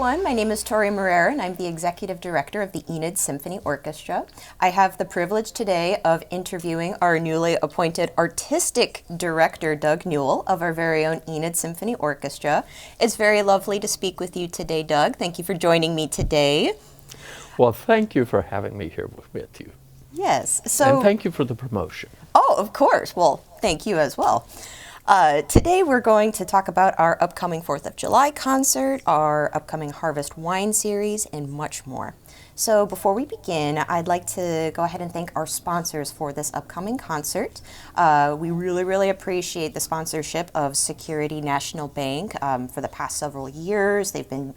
everyone. My name is Tori Marrera, and I'm the Executive Director of the Enid Symphony Orchestra. I have the privilege today of interviewing our newly appointed Artistic Director, Doug Newell, of our very own Enid Symphony Orchestra. It's very lovely to speak with you today, Doug. Thank you for joining me today. Well, thank you for having me here with you. Yes. And thank you for the promotion. Oh, of course. Well, thank you as well. Today we're going to talk about our upcoming 4th of July concert, our upcoming Harvest Wine series, and much more. So before we begin, I'd like to go ahead and thank our sponsors for this upcoming concert. We really appreciate the sponsorship of Security National Bank. For the past several years, they've been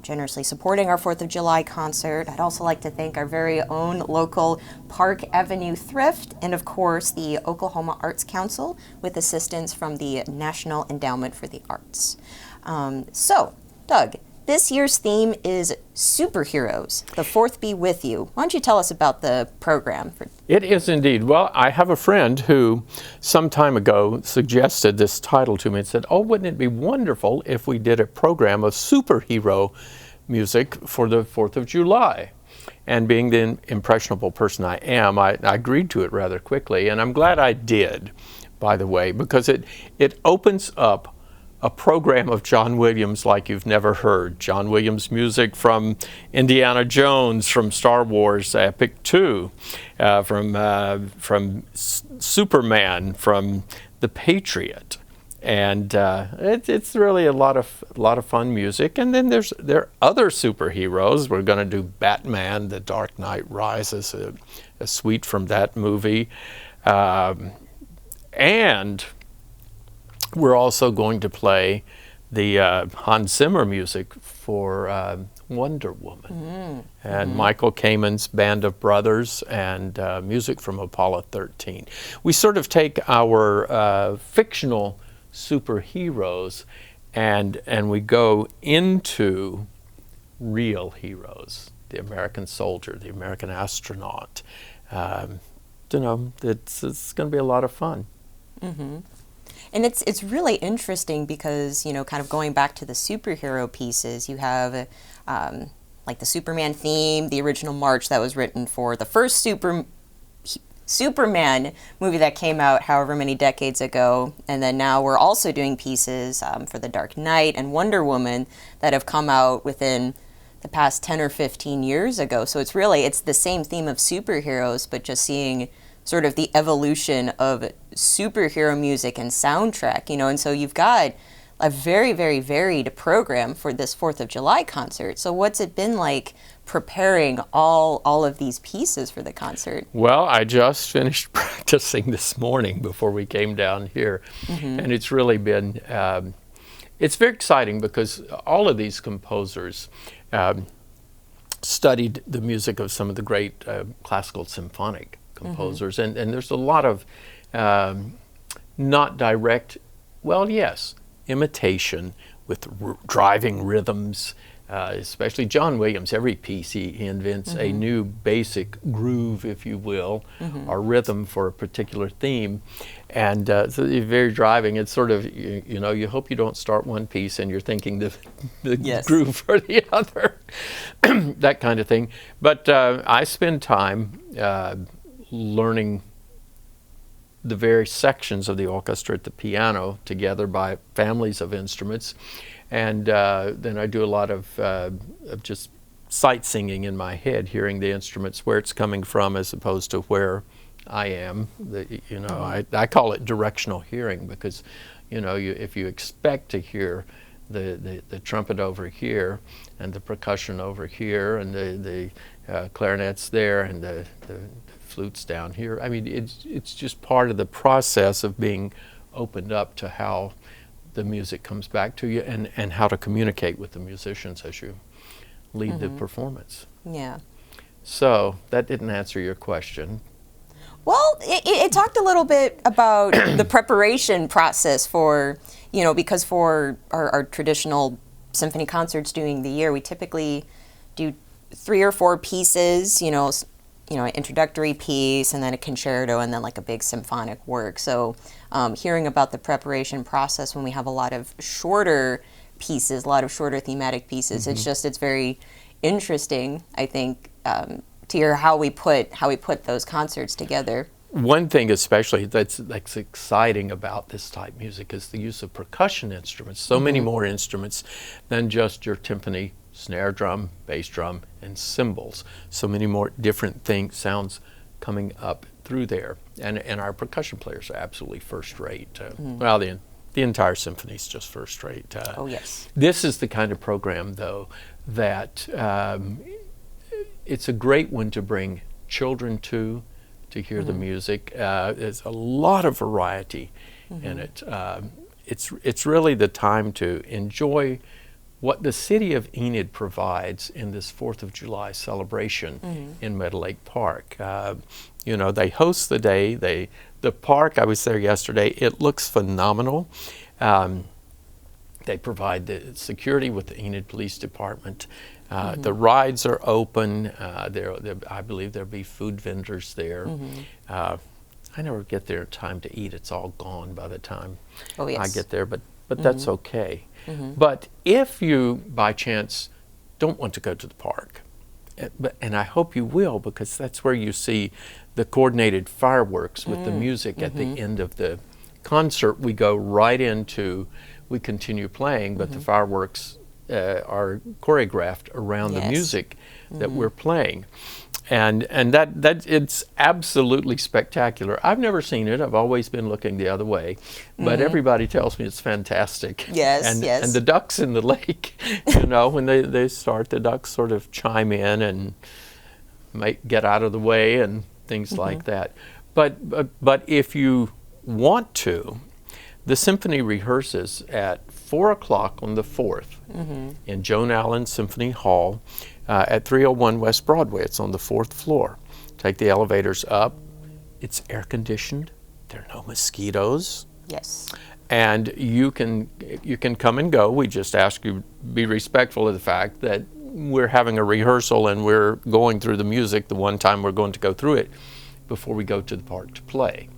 generously supporting our 4th of July concert. I'd also like to thank our very own local Park Avenue Thrift and, of course, the Oklahoma Arts Council with assistance from the National Endowment for the Arts. So, Doug, this year's theme is superheroes. The 4th be with you. Why don't you tell us about the program? It is indeed. Well, I have a friend who some time ago suggested this title to me and said, oh, wouldn't it be wonderful if we did a program of superhero music for the 4th of July? And being the impressionable person I am, I agreed to it rather quickly. And I'm glad I did, by the way, because it opens up a program of John Williams like you've never heard. John Williams music from Indiana Jones, from Star Wars Epic 2, from Superman, from The Patriot. And it's really a lot of fun music. And then there are other superheroes. We're going to do Batman, The Dark Knight Rises, a suite from that movie. And we're also going to play the Hans Zimmer music for Wonder Woman and Michael Kamen's Band of Brothers and music from Apollo 13. We sort of take our fictional superheroes and we go into real heroes, the American soldier, the American astronaut. It's going to be a lot of fun. Mm-hmm. And it's really interesting because, you know, kind of going back to the superhero pieces, you have like the Superman theme, the original march that was written for the first Superman movie that came out however many decades ago. And then now we're also doing pieces for The Dark Knight and Wonder Woman that have come out within the past 10 or 15 years ago. So it's the same theme of superheroes, but just seeing sort of the evolution of superhero music and soundtrack, you know, and so you've got a very varied program for this 4th of July concert. So what's it been like preparing all of these pieces for the concert? Well, I just finished practicing this morning before we came down here, and it's really been, it's very exciting because all of these composers studied the music of some of the great classical symphonic composers, and there's a lot of not direct, well, yes, imitation with driving rhythms, especially John Williams. Every piece he invents a new basic groove, if you will, or rhythm for a particular theme, and so it's very driving. It's sort of, you know, you hope you don't start one piece and you're thinking the groove for the other, that kind of thing. But I spend time learning the various sections of the orchestra at the piano together by families of instruments, and then I do a lot of just sight singing in my head, hearing the instruments where it's coming from as opposed to where I am. I call it directional hearing because, you know, if you expect to hear the trumpet over here and the percussion over here and the clarinets there and the flutes down here. I mean, it's just part of the process of being opened up to how the music comes back to you and how to communicate with the musicians as you lead the performance. Yeah. So that didn't answer your question. Well, it talked a little bit about the preparation process for, you know, because for our traditional symphony concerts during the year, we typically do 3 or 4 pieces, you know, an introductory piece and then a concerto and then like a big symphonic work. So hearing about the preparation process when we have a lot of shorter pieces, a lot of shorter thematic pieces. It's very interesting, I think, to hear how we put those concerts together. One thing especially that's exciting about this type music is the use of percussion instruments. So many more instruments than just your timpani, snare drum, bass drum, and cymbals. So many more different sounds coming up through there. And our percussion players are absolutely first rate. Well, the entire symphony is just first rate. Oh, yes. This is the kind of program, though, that it's a great one to bring children to hear the music. There's a lot of variety in it. It's really the time to enjoy what the city of Enid provides in this 4th of July celebration in Meadow Lake Park. You know, they host the day. The park, I was there yesterday, it looks phenomenal. They provide the security with the Enid Police Department. The rides are open. I believe there'll be food vendors there. I never get there in time to eat. It's all gone by the time I get there, but that's okay. But if you, by chance, don't want to go to the park, and I hope you will, because that's where you see the coordinated fireworks with the music at the end of the concert. We go right into, we continue playing, but the fireworks are choreographed around the music that we're playing. And that it's absolutely spectacular. I've never seen it. I've always been looking the other way, but everybody tells me it's fantastic. Yes, And the ducks in the lake, you know, when they start, the ducks sort of chime in and get out of the way and things like that. But if you want to, the symphony rehearses at 4 o'clock on the 4th in Joan Allen Symphony Hall at 301 West Broadway. It's on the 4th floor. Take the elevators up. It's air conditioned. There are no mosquitoes. Yes. And you can come and go. We just ask you be respectful of the fact that we're having a rehearsal and we're going through the music the one time we're going to go through it before we go to the park to play.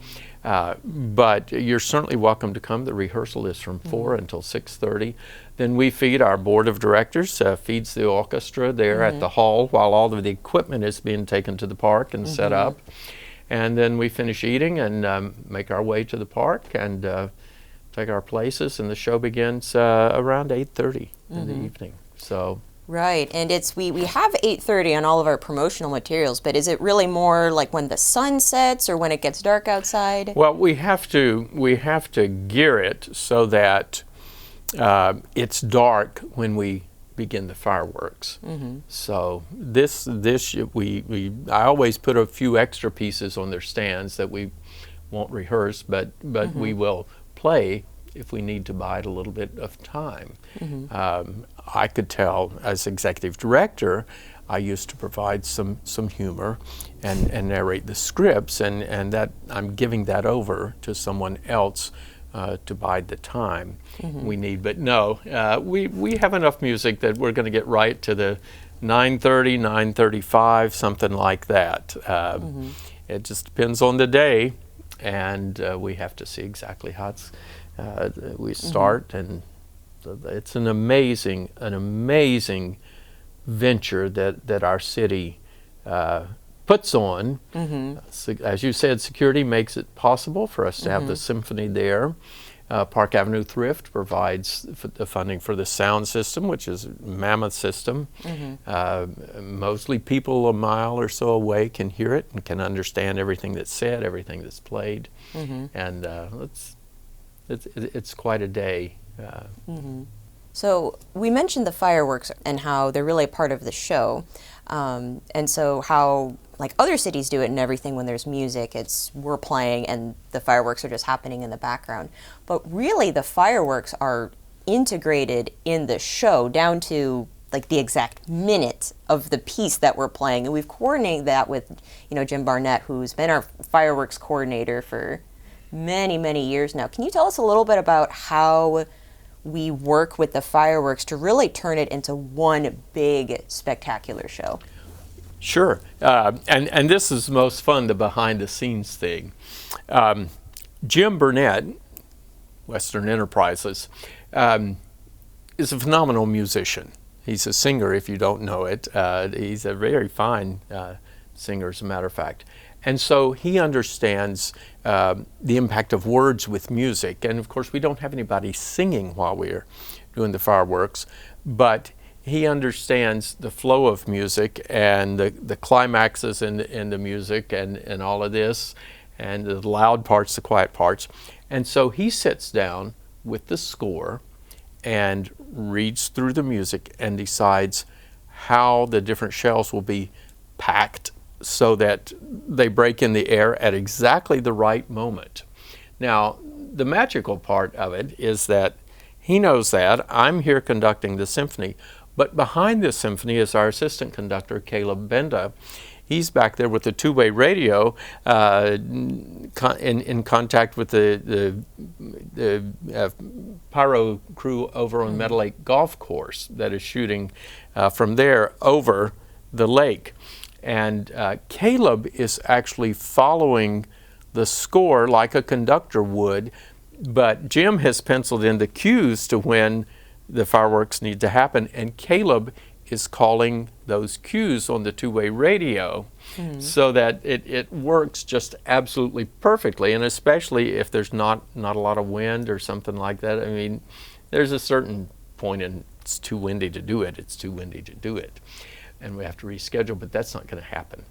But you're certainly welcome to come. The rehearsal is from 4 until 6:30. Then we feed, our board of directors feeds the orchestra there at the hall while all of the equipment is being taken to the park and set up. And then we finish eating and make our way to the park and take our places, and the show begins around 8:30 in the evening. So. Right, and we have 8:30 on all of our promotional materials, but is it really more like when the sun sets or when it gets dark outside? Well, we have to gear it so that it's dark when we begin the fireworks. So I always put a few extra pieces on their stands that we won't rehearse, but we will play if we need to bide a little bit of time. I could tell, as executive director, I used to provide some humor and narrate the scripts, and that I'm giving that over to someone else to bide the time we need. But no, we have enough music that we're going to get right to the 9:30, 9:35, something like that. It just depends on the day, and we have to see exactly how it's we start, and it's an amazing venture that our city puts on. So, as you said, security makes it possible for us to have the symphony there. Park Avenue Thrift provides the funding for the sound system, which is a mammoth system. Mostly people a mile or so away can hear it and can understand everything that's said, everything that's played, and it's quite a day. So we mentioned the fireworks and how they're really a part of the show, and so how like other cities do it and everything. When there's music, we're playing and the fireworks are just happening in the background. But really, the fireworks are integrated in the show down to like the exact minute of the piece that we're playing, and we've coordinated that with Jim Barnett, who's been our fireworks coordinator for many years now. Can you tell us a little bit about how we work with the fireworks to really turn it into one big spectacular show? Sure, and this is most fun, the behind the scenes thing. Jim Burnett, Western Enterprises, is a phenomenal musician. He's a singer, if you don't know it. He's a very fine singer, as a matter of fact. And so he understands the impact of words with music. And of course, we don't have anybody singing while we're doing the fireworks, but he understands the flow of music and the climaxes in the music and all of this, and the loud parts, the quiet parts. And so he sits down with the score and reads through the music and decides how the different shells will be packed so that they break in the air at exactly the right moment. Now, the magical part of it is that he knows that. I'm here conducting the symphony, but behind the symphony is our assistant conductor, Caleb Benda. He's back there with the two-way radio in contact with the pyro crew over on Meadow Lake Golf Course that is shooting from there over the lake. And Caleb is actually following the score like a conductor would, but Jim has penciled in the cues to when the fireworks need to happen, and Caleb is calling those cues on the two-way radio so that it works just absolutely perfectly, and especially if there's not a lot of wind or something like that. I mean, there's a certain point in it's too windy to do it, it's too windy to do it, and we have to reschedule, but that's not going to happen.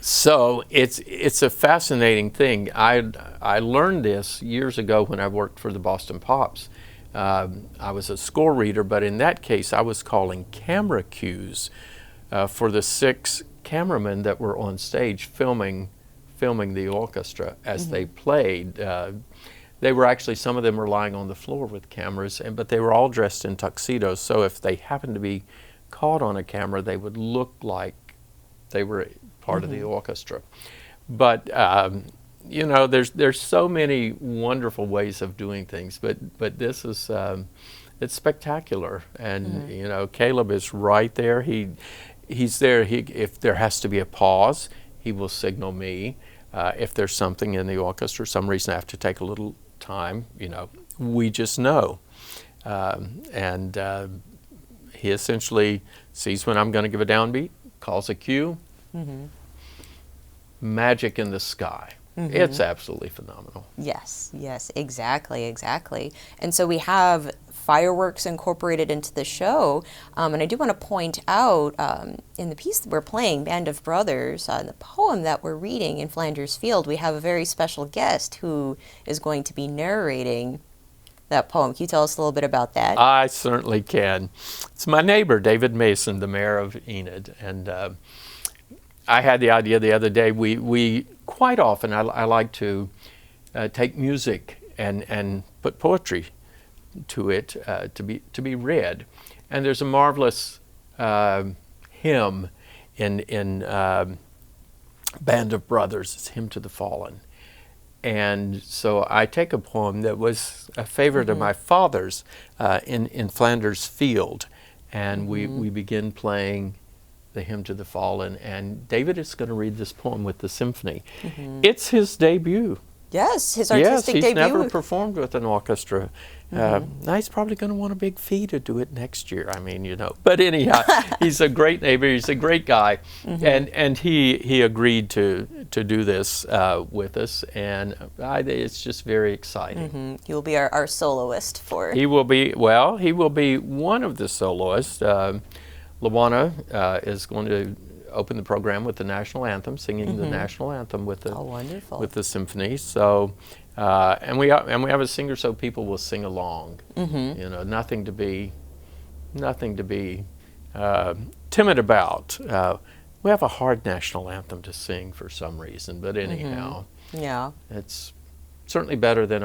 So it's a fascinating thing. I learned this years ago when I worked for the Boston Pops. I was a score reader, but in that case I was calling camera cues for the 6 cameramen that were on stage filming the orchestra as they played. They were actually, some of them were lying on the floor with cameras, but they were all dressed in tuxedos, so if they happened to be caught on a camera, they would look like they were part of the orchestra. But you know, there's so many wonderful ways of doing things, but this is it's spectacular. And you know, Caleb is right there. He's there. If there has to be a pause, he will signal me. If there's something in the orchestra, some reason I have to take a little time, you know, we just know. He essentially sees when I'm going to give a downbeat, calls a cue. Magic in the sky. It's absolutely phenomenal. Yes, exactly. And so we have fireworks incorporated into the show. And I do want to point out in the piece that we're playing, Band of Brothers, the poem that we're reading in Flanders Field, we have a very special guest who is going to be narrating that poem. Can you tell us a little bit about that? I certainly can. It's my neighbor, David Mason, the mayor of Enid. And I had the idea the other day, we quite often, I like to take music and put poetry to it to be read. And there's a marvelous hymn in Band of Brothers, it's Hymn to the Fallen. And so I take a poem that was a favorite of my father's in Flanders Field, and we begin playing the Hymn to the Fallen, and David is going to read this poem with the symphony. It's his debut. Yes, his artistic debut. Yes, he's never performed with an orchestra. Now he's probably going to want a big fee to do it next year. I mean, you know. But anyhow, he's a great neighbor. He's a great guy, and he agreed to do this with us, and it's just very exciting. He will be our soloist for. He will be one of the soloists. Lawana is going to open the program with the national anthem, singing the national anthem with the with the symphony. So, and we have a singer so people will sing along. You know, nothing to be timid about. We have a hard national anthem to sing for some reason, but anyhow, it's certainly better than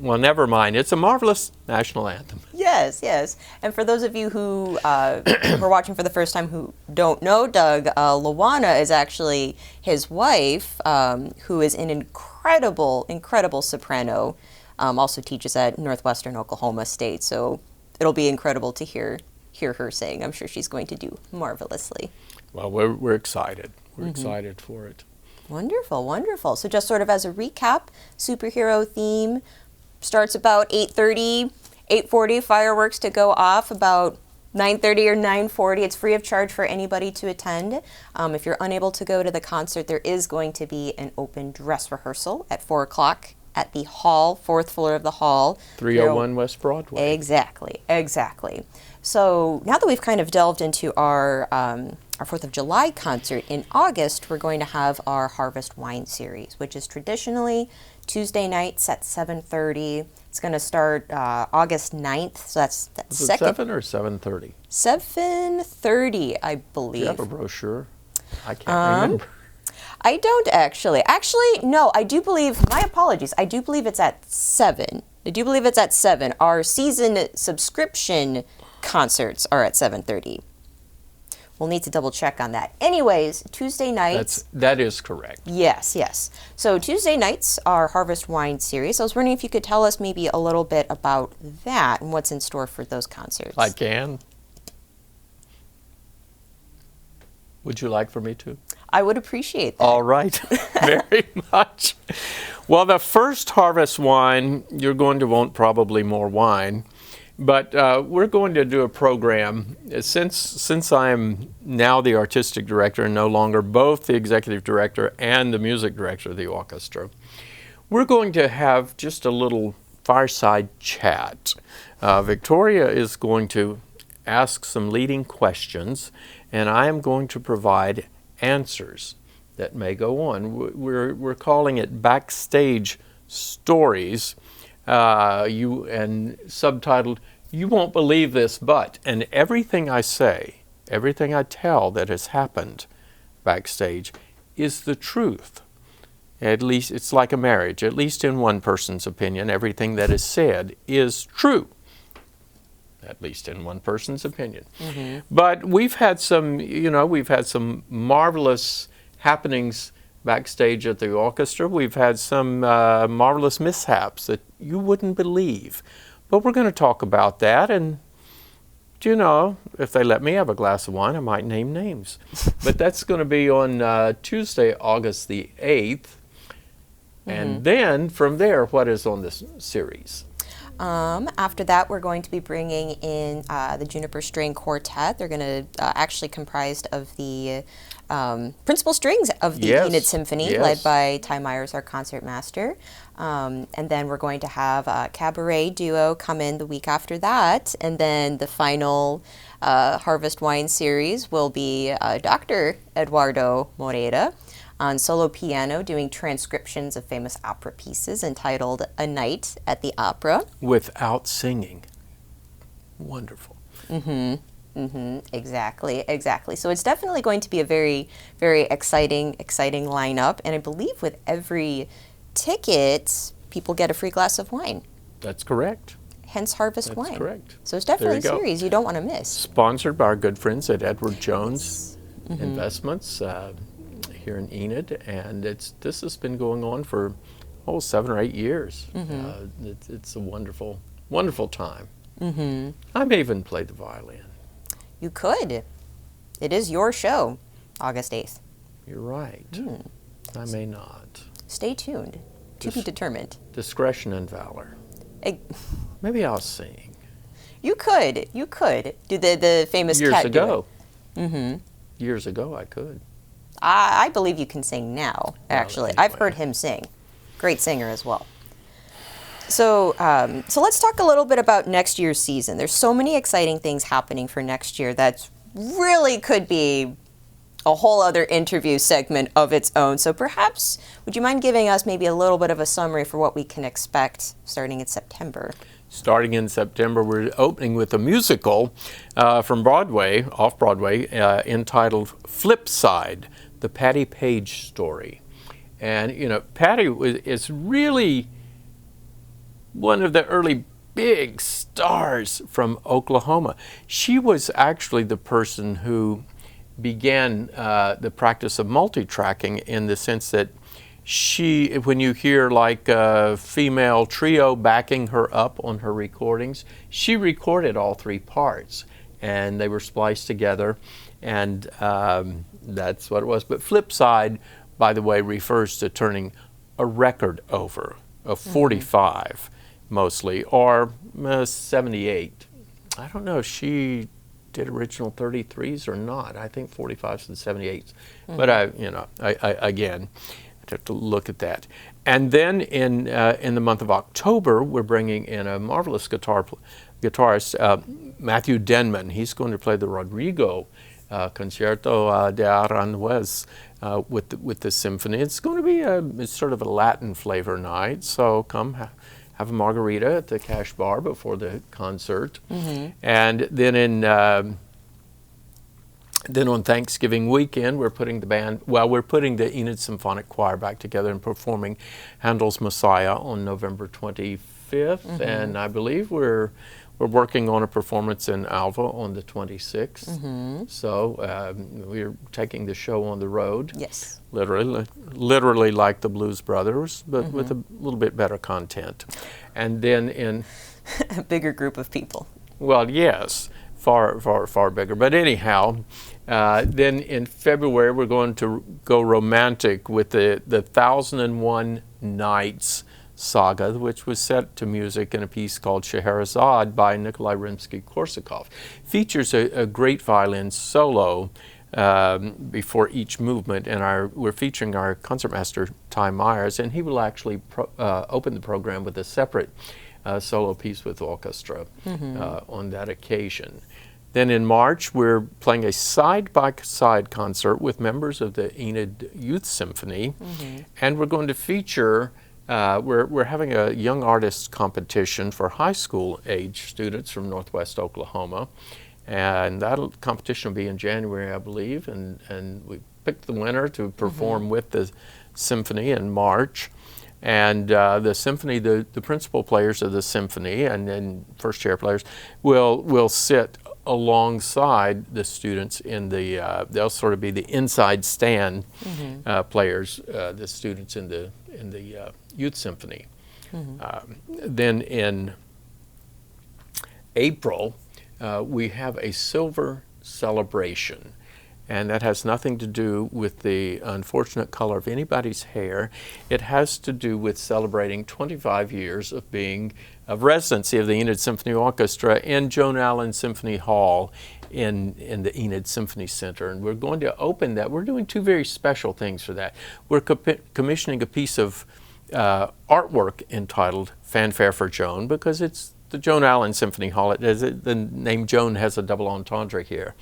well, never mind. It's a marvelous national anthem. Yes. And for those of you who are watching for the first time who don't know Doug, Lawana is actually his wife, who is an incredible soprano, also teaches at Northwestern Oklahoma State. So it'll be incredible to hear her sing. I'm sure she's going to do marvelously. Well, we're excited. We're excited for it. Wonderful. So just sort of as a recap, superhero theme starts about 8:30 8:40 fireworks to go off, about 9:30 or 9:40. It's free of charge for anybody to attend. If you're unable to go to the concert, there is going to be an open dress rehearsal at 4 o'clock at the hall, 4th floor of the hall. 301 West Broadway. Exactly. So now that we've kind of delved into our 4th of July concert, in August we're going to have our Harvest Wine series, which is traditionally Tuesday nights at 7:30. It's going to start August 9th, so that's Is it second. 7 or 7:30? 7:30, I believe. Do you have a brochure? I can't remember. I don't actually. Actually, no, I do believe, my apologies, I do believe it's at 7. Our season subscription concerts are at 7:30. We'll need to double check on that. Anyways, Tuesday nights. That is correct. Yes. So Tuesday nights are Harvest Wine series. I was wondering if you could tell us maybe a little bit about that and what's in store for those concerts. I can. Would you like for me to? I would appreciate that. All right, very much. Well, the first Harvest Wine, you're going to want probably more wine, but we're going to do a program. Since I am now the artistic director and no longer both the executive director and the music director of the orchestra, we're going to have just a little fireside chat. Victoria is going to ask some leading questions, and I am going to provide answers that may go on. We're calling it Backstage Stories, and subtitled, You Won't Believe This, But, and everything I say, everything I tell that has happened backstage is the truth. At least, it's like a marriage. At least in one person's opinion, everything that is said is true. At least in one person's opinion. Mm-hmm. But we've had some marvelous happenings backstage at the orchestra. We've had some marvelous mishaps that you wouldn't believe. But we're going to talk about that, and if they let me have a glass of wine, I might name names. But that's going to be on Tuesday, August the 8th. Mm-hmm. And then from there, what is on this series? After that, we're going to be bringing in the Juniper String Quartet. They're going to actually comprised of the principal strings of the Enid Symphony, led by Ty Myers, our concertmaster. And then we're going to have a cabaret duo come in the week after that. And then the final Harvest Wine series will be Dr. Eduardo Moreda on solo piano, doing transcriptions of famous opera pieces entitled A Night at the Opera. Without singing. Wonderful. Exactly. So it's definitely going to be a very, very exciting lineup. And I believe with every ticket, people get a free glass of wine. That's correct. Hence Harvest Wine. That's correct. So it's definitely a series you don't want to miss. Sponsored by our good friends at Edward Jones Investments here in Enid, and this has been going on for 7 or 8 years. It's a wonderful time. I may even play the violin. You could. It is your show, August 8th. You're right. I may not. Stay tuned. To be determined. Discretion and valor. Maybe I'll sing. You could. Do the famous years cat ago. Years ago I could. I believe you can sing now, actually. Anyway. I've heard him sing. Great singer as well. So let's talk a little bit about next year's season. There's so many exciting things happening for next year that really could be a whole other interview segment of its own. So perhaps, would you mind giving us maybe a little bit of a summary for what we can expect starting in September? Starting in September, we're opening with a musical from Broadway, off-Broadway, entitled Flipside, the Patti Page story. And, Patti is really one of the early big stars from Oklahoma. She was actually the person who began the practice of multi-tracking, in the sense that when you hear like a female trio backing her up on her recordings, she recorded all 3 parts and they were spliced together, and that's what it was. But Flipside, by the way, refers to turning a record over, a 45. mostly, or 78. I don't know if she did original 33s or not. I think 45s and 78s. But I again, I'd have to look at that. And then in the month of October, we're bringing in a marvelous guitarist, Matthew Denman. He's going to play the Rodrigo Concerto de Aranjuez with the symphony. It's going to be it's sort of a Latin flavor night. So come have a margarita at the Cash Bar before the concert, and then then on Thanksgiving weekend, we're putting the Enid Symphonic Choir back together and performing Handel's Messiah on November 25th, and I believe we're working on a performance in Alva on the 26th. So we're taking the show on the road. Yes. Literally like the Blues Brothers, but with a little bit better content. And then in a bigger group of people. Well, yes, far bigger. But anyhow, then in February we're going to go romantic with the 1001 Nights saga, which was set to music in a piece called Scheherazade by Nikolai Rimsky-Korsakov. Features a great violin solo before each movement, and we're featuring our concertmaster Ty Myers, and he will actually open the program with a separate solo piece with orchestra on that occasion. Then in March, we're playing a side-by-side concert with members of the Enid Youth Symphony, and we're going to feature we're having a young artists competition for high school age students from Northwest Oklahoma, and that competition will be in January, I believe, and we picked the winner to perform with the symphony in March. And the symphony, the principal players of the symphony and then first chair players will sit alongside the students in the they'll sort of be the inside stand players, the students in the youth symphony. Then in April we have a silver celebration, and that has nothing to do with the unfortunate color of anybody's hair. It has to do with celebrating 25 years of residency of the Enid Symphony Orchestra in Joan Allen Symphony Hall in the Enid Symphony Center. And we're going to open that. We're doing two very special things for that. We're commissioning a piece of artwork entitled Fanfare for Joan, because it's the Joan Allen Symphony Hall. The name Joan has a double entendre here.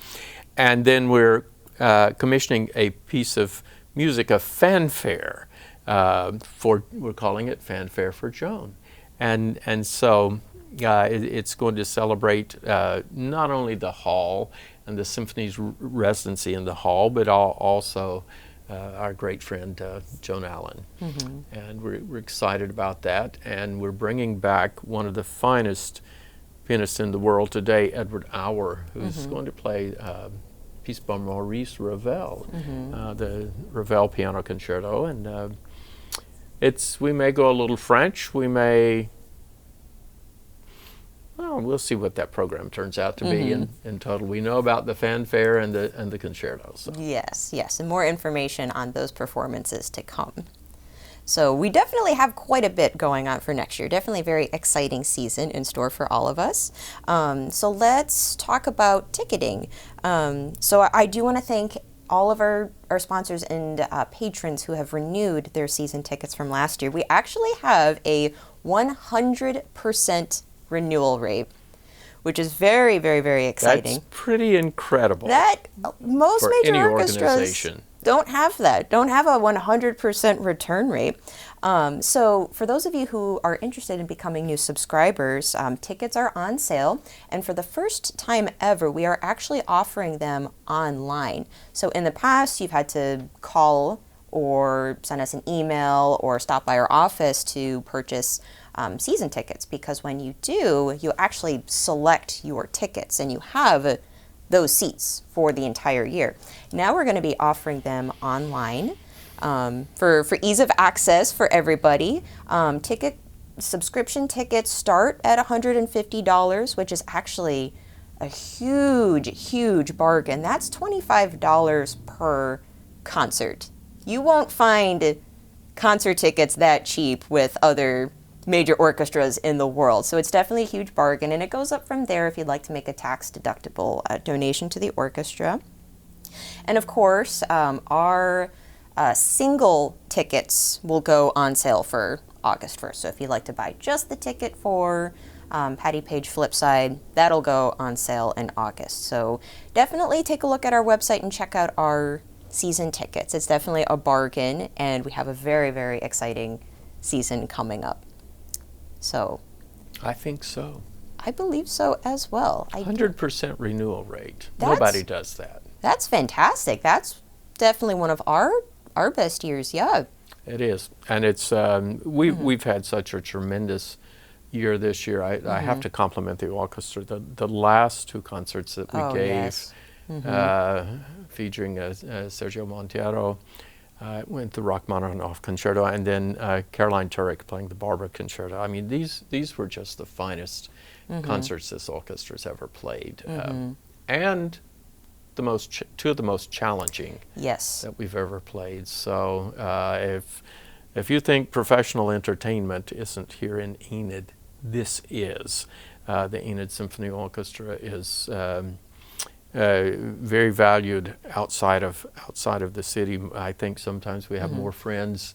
And then we're commissioning a piece of music, a fanfare, we're calling it Fanfare for Joan. And so it's going to celebrate not only the hall and the symphony's residency in the hall, but also our great friend Joan Allen. And we're excited about that. And we're bringing back one of the finest pianists in the world today, Edward Auer, who's going to play piece by Maurice Ravel, the Ravel Piano Concerto. And we may go a little French, we'll see what that program turns out to be in total. We know about the fanfare and the concertos. So. Yes, and more information on those performances to come. So we definitely have quite a bit going on for next year. Definitely a very exciting season in store for all of us. So let's talk about ticketing. So I do want to thank all of our sponsors and patrons who have renewed their season tickets from last year. We actually have a 100% renewal rate, which is very, very, very exciting. That's pretty incredible. Most major orchestras don't have that, don't have a 100% return rate. So for those of you who are interested in becoming new subscribers, tickets are on sale. And for the first time ever, we are actually offering them online. So in the past, you've had to call or send us an email or stop by our office to purchase season tickets, because when you do, you actually select your tickets and you have those seats for the entire year. Now we're going to be offering them online for ease of access for everybody. Subscription tickets start at $150, which is actually a huge bargain. That's $25 per concert. You won't find concert tickets that cheap with other major orchestras in the world. So it's definitely a huge bargain, and it goes up from there if you'd like to make a tax-deductible donation to the orchestra. And of course, our single tickets will go on sale for August 1st. So if you'd like to buy just the ticket for Patty Page Flipside, that'll go on sale in August. So definitely take a look at our website and check out our season tickets. It's definitely a bargain, and we have a very, very exciting season coming up. So I think so. I believe so as well. 100% renewal rate. Nobody does that. That's fantastic. That's definitely one of our best years. Yeah. It is, and it's we've had such a tremendous year this year. I have to compliment the orchestra. The last two concerts that we gave, yes. featuring Sergio Monteiro, went the Rachmaninoff Concerto, and then Caroline Turek playing the Barbara Concerto. I mean, these were just the finest concerts this orchestra's ever played, and two of the most challenging that we've ever played. So if you think professional entertainment isn't here in Enid, this is. The Enid Symphony Orchestra is very valued outside of the city. I think sometimes we have more friends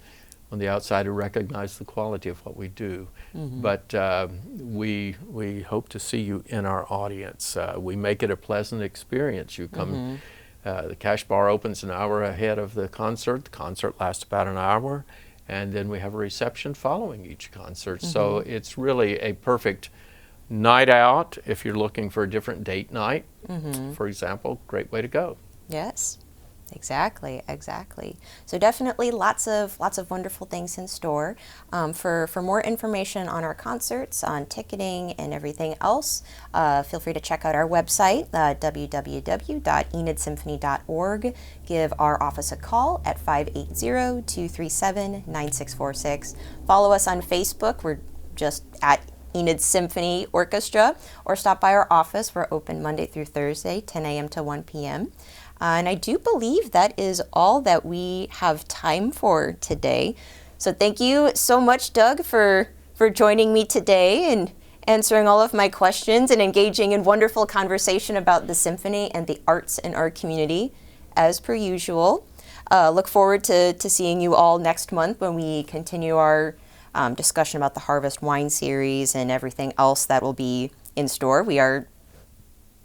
on the outside who recognize the quality of what we do. But we hope to see you in our audience. We make it a pleasant experience. You come, the cash bar opens an hour ahead of the concert. The concert lasts about an hour, and then we have a reception following each concert. So it's really a perfect night out if you're looking for a different date night, for example. Great way to go. Yes. Exactly. So definitely lots of wonderful things in store. For more information on our concerts, on ticketing and everything else, feel free to check out our website, www.enidsymphony.org. Give our office a call at 580-237-9646. Follow us on Facebook. We're just at Enid Symphony Orchestra, or stop by our office. We're open Monday through Thursday, 10 a.m. to 1 p.m. And I do believe that is all that we have time for today. So thank you so much, Doug, for joining me today and answering all of my questions and engaging in wonderful conversation about the symphony and the arts in our community, as per usual. Look forward to seeing you all next month when we continue our discussion about the Harvest Wine Series and everything else that will be in store. We are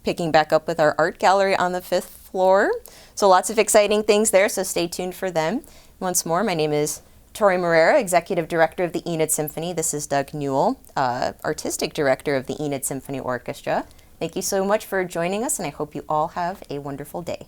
picking back up with our art gallery on the 5th floor. So lots of exciting things there, so stay tuned for them. Once more, my name is Tori Morera, Executive Director of the Enid Symphony. This is Doug Newell, Artistic Director of the Enid Symphony Orchestra. Thank you so much for joining us, and I hope you all have a wonderful day.